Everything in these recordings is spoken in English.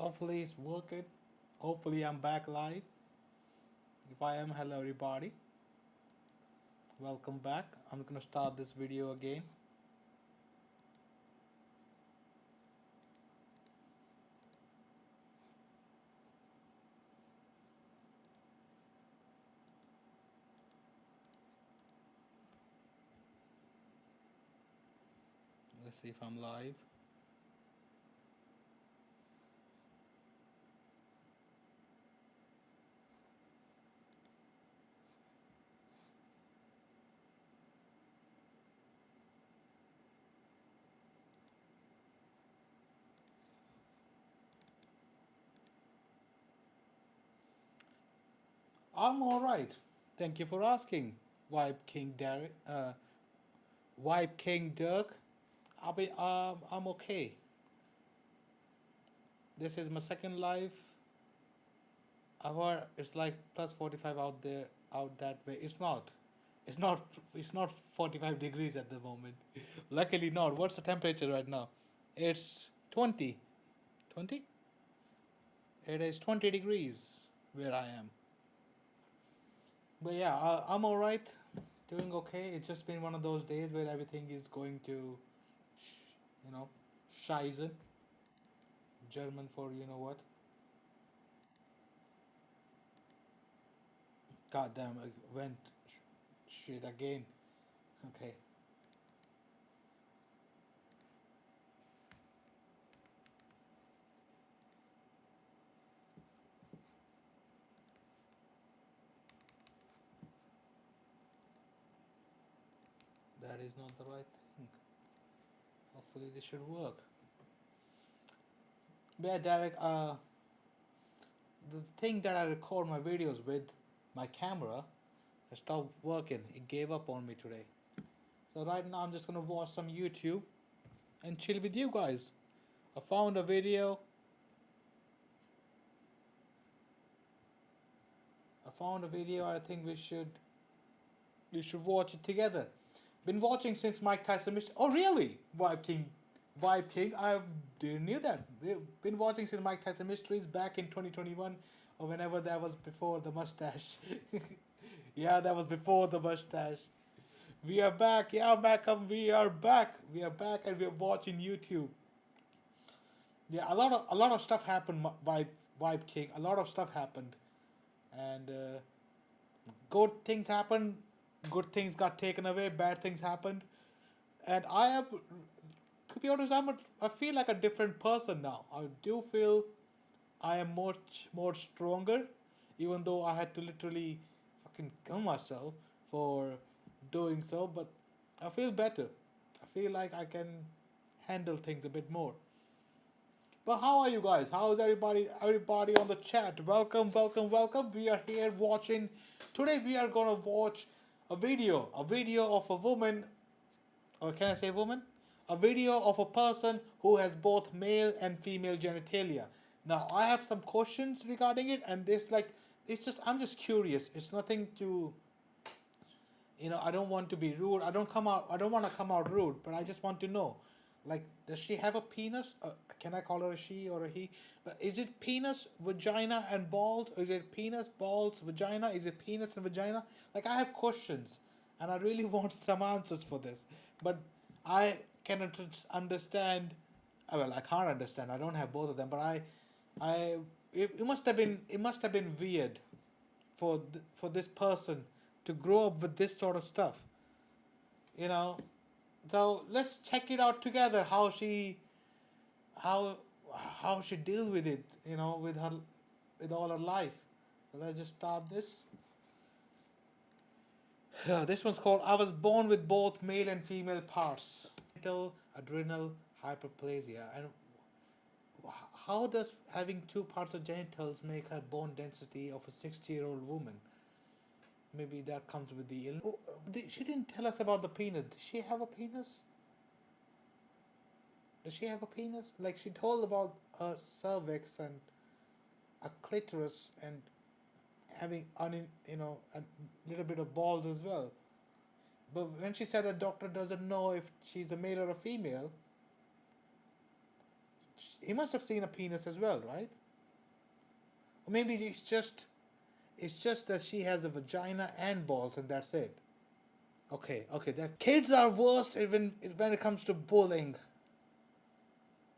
Hopefully it's working. Hopefully I'm back live. If I am, hello everybody. Welcome back. I'm gonna start this video again. Let's see if I'm live. I'm alright. Thank you for asking. Vibe King Derek Vibe King Dirk. I'm okay. This is my second live. However, it's like plus 45 out there out that way. It's not 45 degrees at the moment. Luckily not. What's the temperature right now? It's 20. 20? It is 20 degrees where I am. But yeah, I'm alright. Doing okay. It's just been one of those days where everything is going to, you know, scheißen. German for you know what. God damn, I went shit again. Okay. That is not the right thing. Hopefully this should work. But yeah, Derek, the thing that I record my videos with, my camera, it stopped working. It gave up on me today. So right now I'm just gonna watch some YouTube and chill with you guys. I found a video. I think we should watch it together. Been watching since Mike Tyson missed. Oh really? Vibe King. I didn't knew that. We've been watching since Mike Tyson Mysteries back in 2021 or whenever that was before the mustache. Yeah, that was before the mustache. We are back. Yeah, Malcolm. We are back. We are back, and we are watching YouTube. Yeah, a lot of stuff happened. Vibe King. A lot of stuff happened, and good things happened. Good things got taken away. Bad things happened, and I am. To be honest, I feel like a different person now. I do feel I am much more stronger, even though I had to literally fucking kill myself for doing so. But I feel better. I feel like I can handle things a bit more. But how are you guys? How is everybody? Everybody on the chat? Welcome, welcome, welcome. We are here watching. Today we are gonna watch a video of a woman, or can I say woman? A video of a person who has both male and female genitalia. Now I have some questions regarding it, and it's just I'm just curious. It's nothing to I don't want to be rude. I don't want to come out rude, but I just want to know, like, does she have a penis? Can I call her a she or a he? But is it penis, vagina, and balls? Is it penis, balls, vagina? Is it penis and vagina? Like, I have questions, and I really want some answers for this, but I cannot understand. Well, I can't understand. I don't have both of them, but I, it must have been weird for this person to grow up with this sort of stuff. You know. So let's check it out together. How how she deal with it. With all her life. So let's just start this. This one's called "I was born with both male and female parts." Genital adrenal hyperplasia. And how does having two parts of genitals make her bone density of a 60-year-old woman? Maybe that comes with the illness. Oh, she didn't tell us about the penis. Does she have a penis? Does she have a penis? Like, she told about her cervix and a clitoris and having a little bit of balls as well. But when she said the doctor doesn't know if she's a male or a female, he must have seen a penis as well, right? Or maybe it's just that she has a vagina and balls, and that's it. Okay, that kids are worst when it comes to bullying.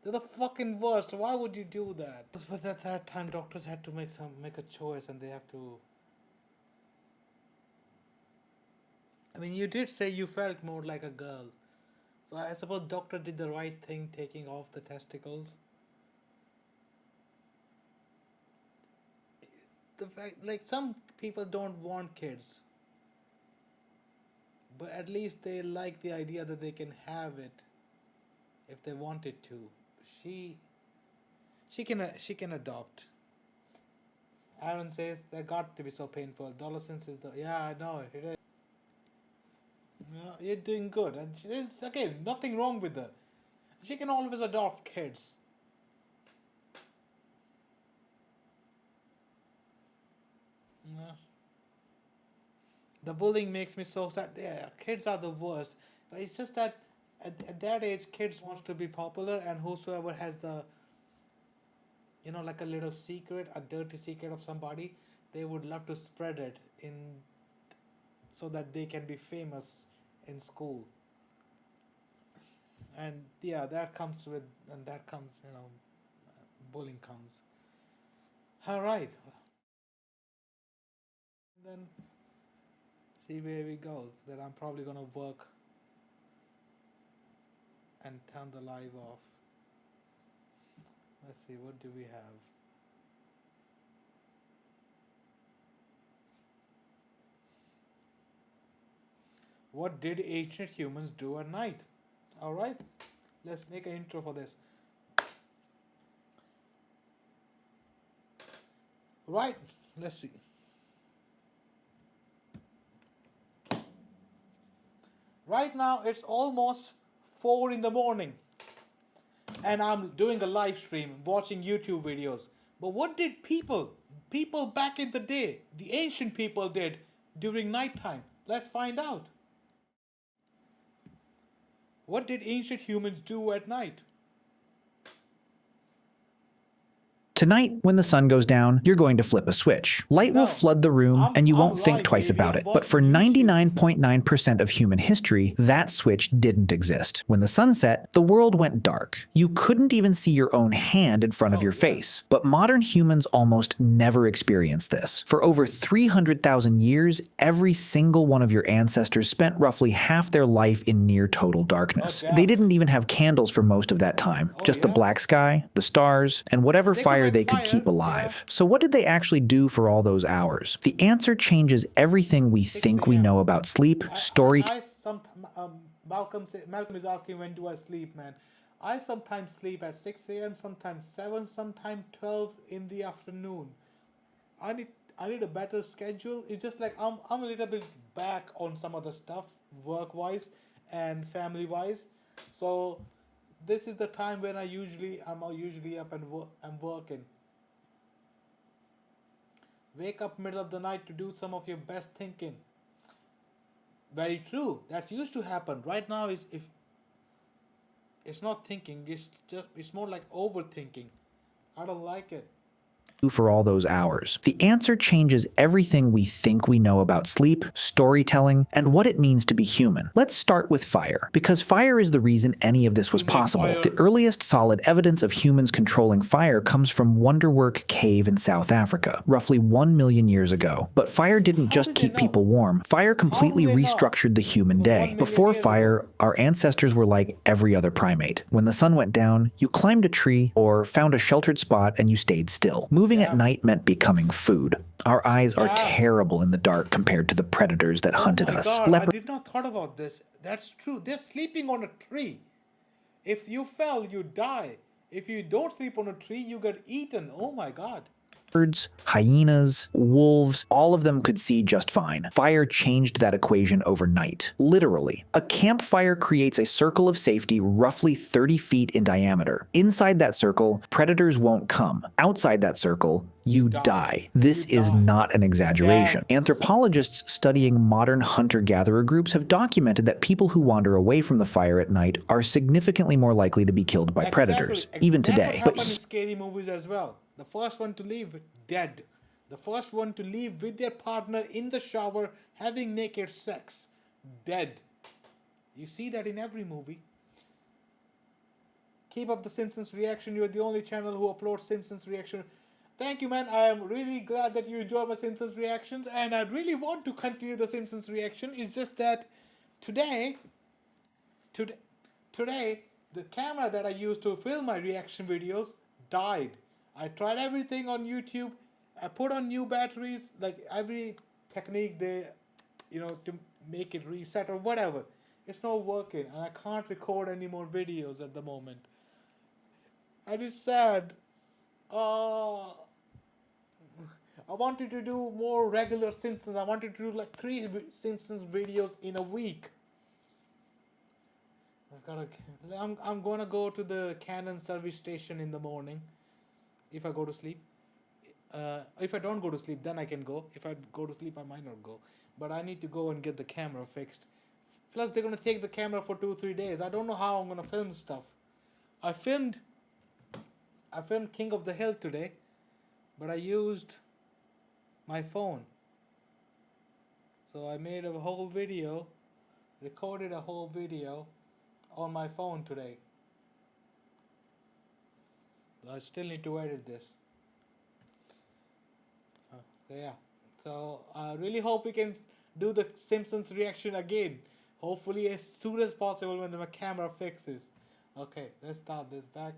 They're the fucking worst. Why would you do that? But at that time, doctors had to make a choice, and they have to. I mean, you did say you felt more like a girl, so I suppose doctor did the right thing taking off the testicles. The fact, like, some people don't want kids, but at least they like the idea that they can have it if they wanted to. She she can adopt. Aaron says that got to be so painful. Dollar-cents is the, yeah, I know it is. Yeah, you're doing good, and there's again nothing wrong with her. She can always adopt kids. Yeah. The bullying makes me so sad. Yeah, kids are the worst. But it's just that at that age, kids wants to be popular, and whosoever has the, like a little secret, a dirty secret of somebody, they would love to spread it in so that they can be famous in school. And yeah, that comes, bullying comes. All right, then see where we go. That I'm probably gonna work and turn the live off. Let's see, what do we have? What did ancient humans do at night? All right, let's make an intro for this. Right, let's see. Right now it's almost 4 in the morning, and I'm doing a live stream watching YouTube videos. But what did people back in the day, the ancient people, did during nighttime? Let's find out. What did ancient humans do at night? Tonight, when the sun goes down, you're going to flip a switch. Light will flood the room, and you won't think twice about it. But for 99.9% of human history, that switch didn't exist. When the sun set, the world went dark. You couldn't even see your own hand in front of your face. But modern humans almost never experienced this. For over 300,000 years, every single one of your ancestors spent roughly half their life in near total darkness. They didn't even have candles for most of that time. Just the black sky, the stars, and whatever fire they could keep alive. So what did they actually do for all those hours? The answer changes everything we think we know about sleep, Malcolm is asking, when do I sleep, man? I sometimes sleep at 6 a.m., sometimes 7, sometimes 12 in the afternoon. I need a better schedule. It's just like I'm a little bit back on some other stuff, work-wise and family-wise. So this is the time when I'm usually up and I'm working. Wake up middle of the night to do some of your best thinking. Very true. That used to happen. Right now, if it's not thinking, it's more like overthinking. I don't like it. For all those hours. The answer changes everything we think we know about sleep, storytelling, and what it means to be human. Let's start with fire, because fire is the reason any of this was possible. The earliest solid evidence of humans controlling fire comes from Wonderwork Cave in South Africa, roughly 1 million years ago. But fire didn't just keep people warm. Fire completely restructured the human day. Before fire, our ancestors were like every other primate. When the sun went down, you climbed a tree or found a sheltered spot and you stayed still. Moving at night meant becoming food. Our eyes are terrible in the dark compared to the predators that hunted us. I did not thought about this. That's true. They're sleeping on a tree. If you fell, you die. If you don't sleep on a tree, you get eaten. Oh my God. Birds, hyenas, wolves, all of them could see just fine. Fire changed that equation overnight. Literally. A campfire creates a circle of safety roughly 30 feet in diameter. Inside that circle, predators won't come. Outside that circle, you die. This is not an exaggeration. Anthropologists studying modern hunter-gatherer groups have documented that people who wander away from the fire at night are significantly more likely to be killed by predators, even today. That's what happens in scary movies as well. The first one to leave, dead. The first one to leave with their partner in the shower, having naked sex, dead. You see that in every movie. Keep up the Simpsons reaction. You're the only channel who uploads Simpsons reaction. Thank you, man. I am really glad that you enjoy my Simpsons reactions, and I really want to continue the Simpsons reaction. It's just that today, the camera that I used to film my reaction videos died. I tried everything on YouTube. I put on new batteries, like every technique they, to make it reset or whatever. It's not working, and I can't record any more videos at the moment. And it's sad. I wanted to do more regular Simpsons. I wanted to do like 3 Simpsons videos in a week. I'm gonna go to the Canon service station in the morning. If I go to sleep. If I don't go to sleep, then I can go. If I go to sleep, I might not go. But I need to go and get the camera fixed. Plus, they're gonna take the camera for 2-3 days. I don't know how I'm gonna film stuff. I filmed King of the Hill today, but I used my phone. So I made a whole video, recorded a whole video on my phone today. I still need to edit this. Yeah. So I really hope we can do the Simpsons reaction again. Hopefully as soon as possible when my camera fixes. Okay, let's start this back.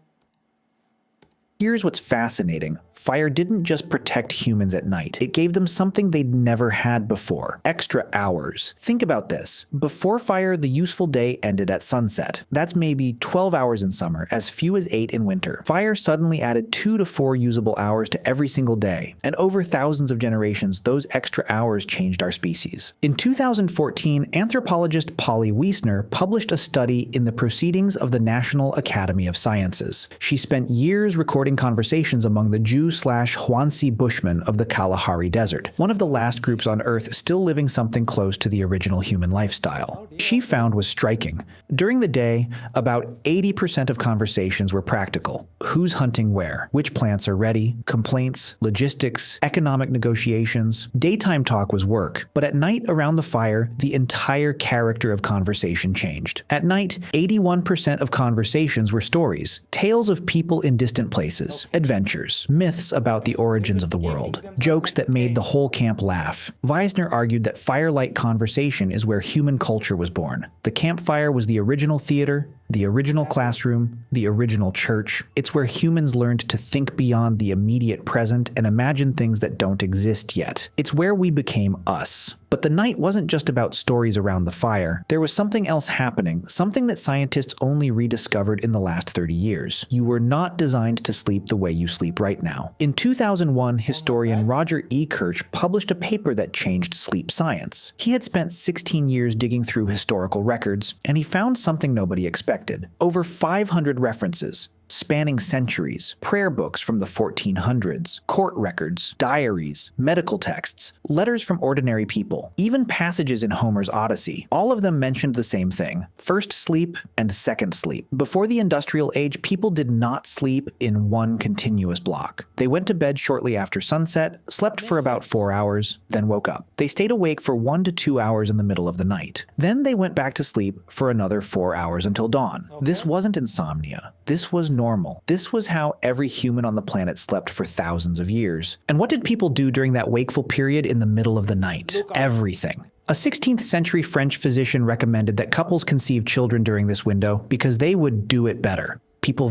Here's what's fascinating. Fire didn't just protect humans at night. It gave them something they'd never had before. Extra hours. Think about this. Before fire, the useful day ended at sunset. That's maybe 12 hours in summer, as few as 8 in winter. Fire suddenly added 2 to 4 usable hours to every single day. And over thousands of generations, those extra hours changed our species. In 2014, anthropologist Polly Wiesner published a study in the Proceedings of the National Academy of Sciences. She spent years recording conversations among the Jew/Huansi Bushmen of the Kalahari Desert, one of the last groups on Earth still living something close to the original human lifestyle. She found was striking. During the day, about 80% of conversations were practical. Who's hunting where? Which plants are ready? Complaints, logistics, economic negotiations. Daytime talk was work, but at night around the fire, the entire character of conversation changed. At night, 81% of conversations were stories, tales of people in distant places, adventures, myths about the origins of the world, jokes that made the whole camp laugh. Wiesner argued that firelight conversation is where human culture was born. The campfire was the original theater, the original classroom, the original church. It's where humans learned to think beyond the immediate present and imagine things that don't exist yet. It's where we became us. But the night wasn't just about stories around the fire. There was something else happening, something that scientists only rediscovered in the last 30 years. You were not designed to sleep the way you sleep right now. In 2001, historian Roger E. Kirch published a paper that changed sleep science. He had spent 16 years digging through historical records, and he found something nobody expected. Over 500 references, spanning centuries, prayer books from the 1400s, court records, diaries, medical texts, letters from ordinary people, even passages in Homer's Odyssey. All of them mentioned the same thing: first sleep and second sleep. Before the industrial age, people did not sleep in one continuous block. They went to bed shortly after sunset, slept for about 4 hours, then woke up. They stayed awake for 1 to 2 hours in the middle of the night. Then they went back to sleep for another 4 hours until dawn. This wasn't insomnia. This was normal. This was how every human on the planet slept for thousands of years. And what did people do during that wakeful period in the middle of the night? Everything. A 16th century French physician recommended that couples conceive children during this window because they would do it better. People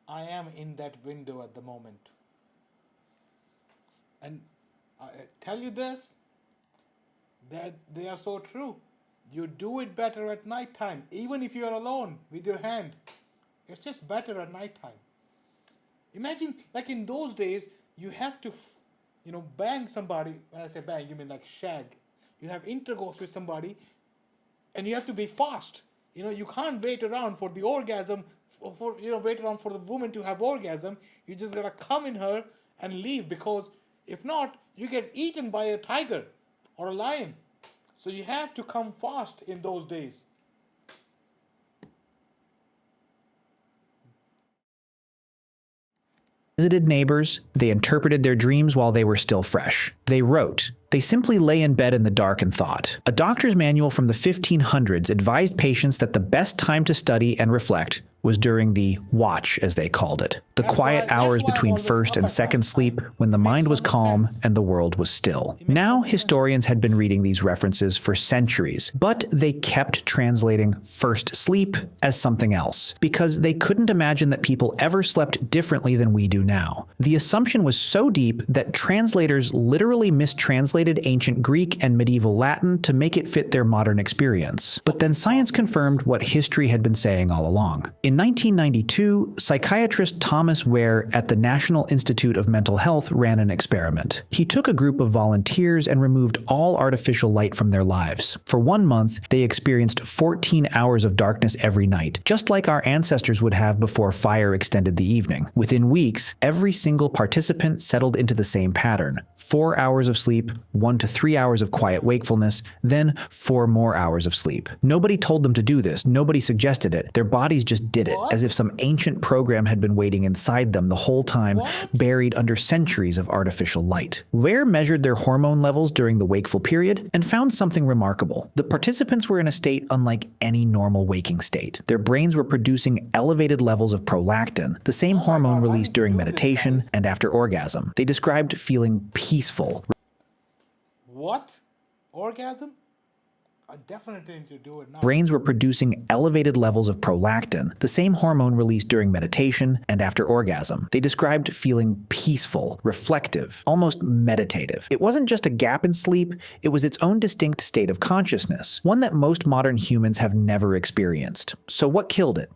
I am in that window at the moment. And I tell you this, that they are so true. You do it better at nighttime, even if you are alone with your hand. It's just better at nighttime. Imagine, like in those days, you have to, bang somebody. When I say bang, you mean like shag. You have intercourse with somebody, and you have to be fast You can't wait around for the orgasm, wait around for the woman to have orgasm. You just gotta come in her and leave, because if not, you get eaten by a tiger or a lion. So you have to come fast in those days. Visited neighbors, they interpreted their dreams while they were still fresh. They wrote. They simply lay in bed in the dark and thought. A doctor's manual from the 1500s advised patients that the best time to study and reflect was during the watch, as they called it. The quiet hours between first and second sleep, when the mind was calm and the world was still. Now, historians had been reading these references for centuries, but they kept translating first sleep as something else, because they couldn't imagine that people ever slept differently than we do now. The assumption was so deep that translators literally mistranslated ancient Greek and medieval Latin to make it fit their modern experience. But then science confirmed what history had been saying all along. In 1992, psychiatrist Thomas Ware at the National Institute of Mental Health ran an experiment. He took a group of volunteers and removed all artificial light from their lives. For 1 month, they experienced 14 hours of darkness every night, just like our ancestors would have before fire extended the evening. Within weeks, every single participant settled into the same pattern. 4 hours of sleep, 1 to 3 hours of quiet wakefulness, then 4 more hours of sleep. Nobody told them to do this. Nobody suggested it. Their bodies just did it, as if some ancient program had been waiting inside them the whole time, buried under centuries of artificial light. Ware measured their hormone levels during the wakeful period and found something remarkable. The participants were in a state unlike any normal waking state. Their brains were producing elevated levels of prolactin, the same hormone released during meditation and after orgasm. They described feeling peaceful. What? Orgasm? I definitely need to do it now. Brains were producing elevated levels of prolactin, the same hormone released during meditation and after orgasm. They described feeling peaceful, reflective, almost meditative. It wasn't just a gap in sleep, it was its own distinct state of consciousness, one that most modern humans have never experienced. So what killed it?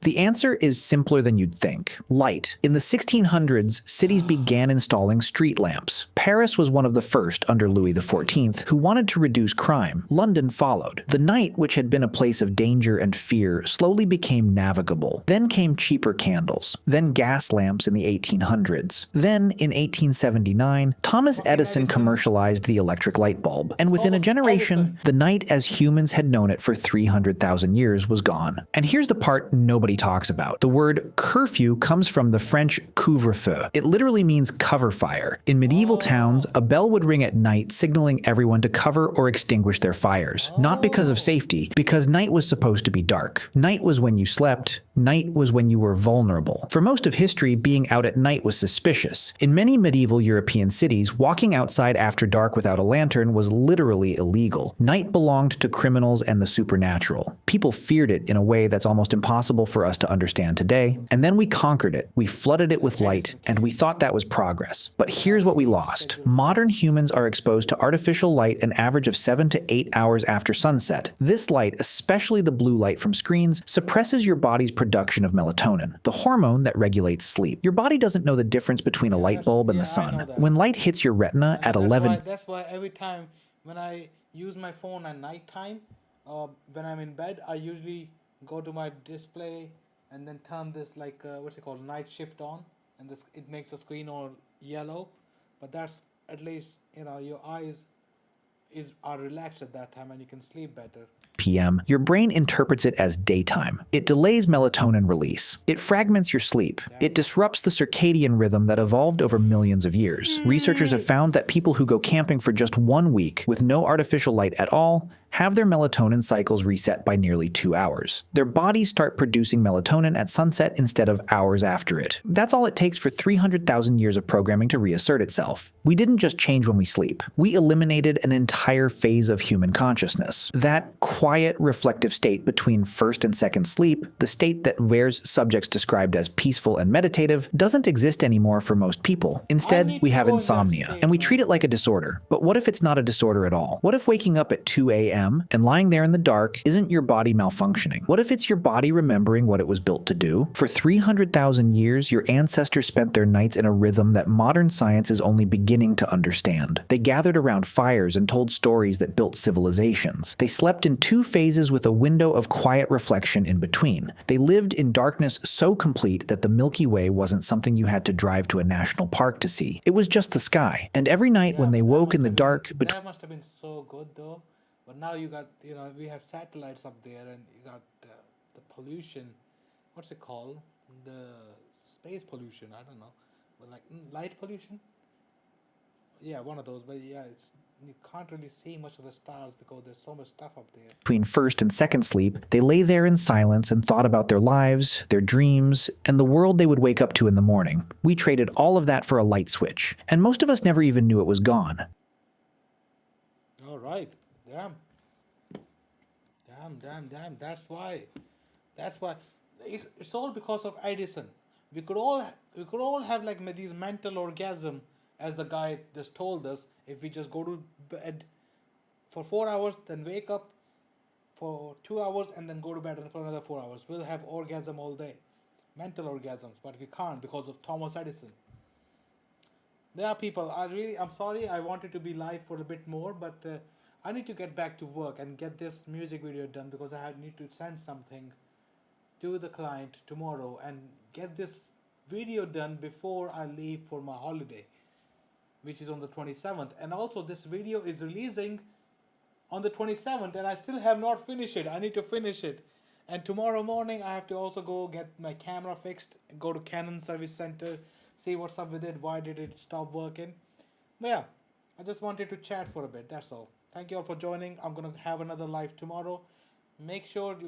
The answer is simpler than you'd think. Light. In the 1600s, cities began installing street lamps. Paris was one of the first under Louis XIV, who wanted to reduce crime. London followed. The night, which had been a place of danger and fear, slowly became navigable. Then came cheaper candles. Then gas lamps in the 1800s. Then, in 1879, Thomas Edison commercialized the electric light bulb. And within a generation, the night as humans had known it for 300,000 years was gone. And here's the part nobody talks about. The word curfew comes from the French couvre-feu. It literally means cover fire. In medieval towns, a bell would ring at night signaling everyone to cover or extinguish their fires. Not because of safety, because night was supposed to be dark. Night was when you slept. Night was when you were vulnerable. For most of history, being out at night was suspicious. In many medieval European cities, walking outside after dark without a lantern was literally illegal. Night belonged to criminals and the supernatural. People feared it in a way that's almost impossible for us to understand today. And then we conquered it. We flooded it with light, and we thought that was progress. But here's what we lost. Modern humans are exposed to artificial light an average of 7 to 8 hours after sunset. This light, especially the blue light from screens, suppresses your body's production of melatonin, the hormone that regulates sleep. Your body doesn't know the difference between a light bulb and the sun. When light hits your retina at 11... That's why every time when I use my phone at night time, when I'm in bed, I usually go to my display and then turn this night shift on, and it makes the screen all yellow. But that's at least your eyes are relaxed at that time and you can sleep better. p.m., your brain interprets it as daytime. It delays melatonin release. It fragments your sleep. It disrupts the circadian rhythm that evolved over millions of years. Researchers have found that people who go camping for just 1 week with no artificial light at all have their melatonin cycles reset by nearly 2 hours. Their bodies start producing melatonin at sunset instead of hours after it. That's all it takes for 300,000 years of programming to reassert itself. We didn't just change when we sleep. We eliminated an entire phase of human consciousness. That quiet, reflective state between first and second sleep, the state that Ware's subjects described as peaceful and meditative, doesn't exist anymore for most people. Instead, we have insomnia, and we treat it like a disorder. But what if it's not a disorder at all? What if waking up at 2 a.m. a.m. and lying there in the dark isn't your body malfunctioning? What if it's your body remembering what it was built to do? For 300,000 years, your ancestors spent their nights in a rhythm that modern science is only beginning to understand. They gathered around fires and told stories that built civilizations. They slept in 2 phases with a window of quiet reflection in between. They lived in darkness so complete that the Milky Way wasn't something you had to drive to a national park to see. It was just the sky. And every night when they woke in the dark... That must have been so good though. But now you got, we have satellites up there and you got the pollution. What's it called? The space pollution. I don't know. But like light pollution? Yeah, one of those. But yeah, you can't really see much of the stars because there's so much stuff up there. Between first and second sleep, they lay there in silence and thought about their lives, their dreams, and the world they would wake up to in the morning. We traded all of that for a light switch, and most of us never even knew it was gone. All right. Damn. That's why. It's all because of Edison. We could all have like these mental orgasm, as the guy just told us, if we just go to bed for 4 hours, then wake up for 2 hours, and then go to bed for another 4 hours. We'll have orgasm all day. Mental orgasms, but we can't because of Thomas Edison. Yeah, people, I'm sorry, I wanted to be live for a bit more, but I need to get back to work and get this music video done because I need to send something to the client tomorrow and get this video done before I leave for my holiday, which is on the 27th. And also this video is releasing on the 27th and I still have not finished it. I need to finish it. And tomorrow morning I have to also go get my camera fixed, go to Canon Service Center, see what's up with it, why did it stop working. But yeah, I just wanted to chat for a bit, that's all. Thank you all for joining. I'm going to have another live tomorrow. Make sure you